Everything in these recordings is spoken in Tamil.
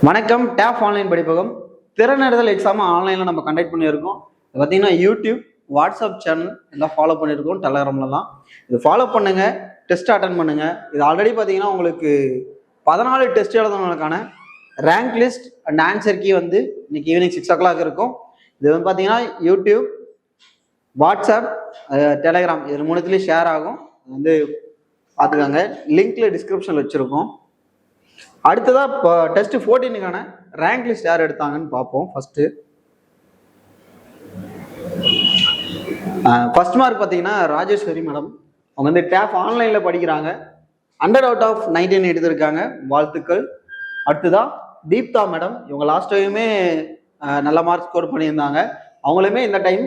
வணக்கம். டேப் ஆன்லைன் படிப்பகம் திறனறிதல் எக்ஸாம் ஆன்லைனில் நம்ம கண்டக்ட் பண்ணியிருக்கோம். பார்த்தீங்கன்னா யூடியூப், வாட்ஸ்அப் சேனல் எல்லாம் ஃபாலோ பண்ணியிருக்கோம். டெலகிராம்லலாம் இது ஃபாலோ பண்ணுங்க, டெஸ்ட் அட்டன் பண்ணுங்க. இது ஆல்ரெடி பார்த்தீங்கன்னா உங்களுக்கு 14 test எழுதுனதுக்கான rank list and answer key வந்து இன்னைக்கு ஈவினிங் 6 o'clock இருக்கும். இது வந்து பார்த்தீங்கன்னா யூடியூப், வாட்ஸ்அப், டெலகிராம் இது மூணுத்துலேயும் ஷேர் ஆகும். வந்து பார்த்துக்கோங்க. லிங்க்ல டிஸ்கிரிப்ஷனில் வச்சுருக்கோம். அடுத்ததா இப்போ டெஸ்ட் 14க்கான ரேங்க் லிஸ்ட் யார் எடுத்தாங்கன்னு பார்ப்போம். ஃபர்ஸ்ட் மார்க் பார்த்தீங்கன்னா ராஜேஸ்வரி மேடம். அவங்க வந்து டேப் ஆன்லைனில் படிக்கிறாங்க. 100 out of 19 எடுத்திருக்காங்க. வாழ்த்துக்கள். அடுத்ததா தீப்தா மேடம். இவங்க லாஸ்ட் டைமே நல்ல மார்க் ஸ்கோர் பண்ணியிருந்தாங்க. அவங்களுமே இந்த டைம்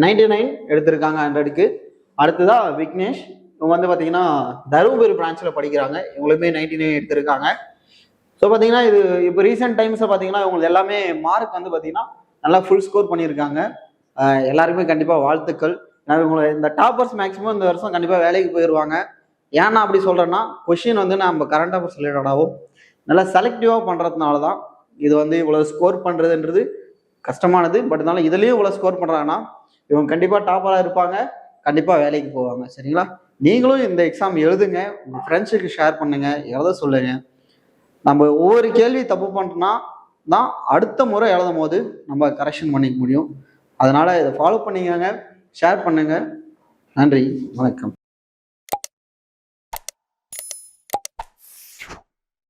99 எடுத்திருக்காங்க 100க்கு. அடுத்ததா விக்னேஷ். இவங்க வந்து பார்த்தீங்கன்னா தருமபுரி பிரான்ச்சில் படிக்கிறாங்க. இவங்களுமே 99 எடுத்திருக்காங்க. ஸோ பார்த்தீங்கன்னா இது இப்போ ரீசெண்ட் டைம்ஸில் பார்த்தீங்கன்னா இவங்களுக்கு எல்லாமே மார்க் வந்து பார்த்தீங்கன்னா நல்லா ஃபுல் ஸ்கோர் பண்ணியிருக்காங்க. எல்லாருக்குமே கண்டிப்பாக வாழ்த்துக்கள். நான் இவங்களை இந்த டாப்பர்ஸ் மேக்ஸிமம் இந்த வருஷம் கண்டிப்பாக வேலைக்கு போயிடுவாங்க. ஏன்னா அப்படி சொல்கிறேன்னா கொஷின் வந்து நம்ம கரண்ட் அஃபேர்ஸ் ரிலேட்டடாகவும் நல்லா செலக்டிவாக பண்ணுறதுனால தான் இது வந்து இவ்வளோ ஸ்கோர் பண்ணுறதுன்றது கஷ்டமானது. பட் இருந்தாலும் இதுலேயும் இவ்வளோ ஸ்கோர் பண்ணுறாங்கன்னா இவங்க கண்டிப்பாக டாப்பராக இருப்பாங்க, கண்டிப்பாக வேலைக்கு போவாங்க. சரிங்களா? நீங்களும் இந்த எக்ஸாம் எழுதுங்க, உங்கள் ஃப்ரெண்ட்ஸுக்கு ஷேர் பண்ணுங்க, எழுத சொல்லுங்க. நம்ம ஒவ்வொரு கேள்வி தப்பு பண்ணுறோம்னா தான் அடுத்த முறை எழுதும் போது நம்ம கரெக்ஷன் பண்ணிக்க முடியும். அதனால இதை ஃபாலோ பண்ணிக்கோங்க, ஷேர் பண்ணுங்க. நன்றி, வணக்கம்.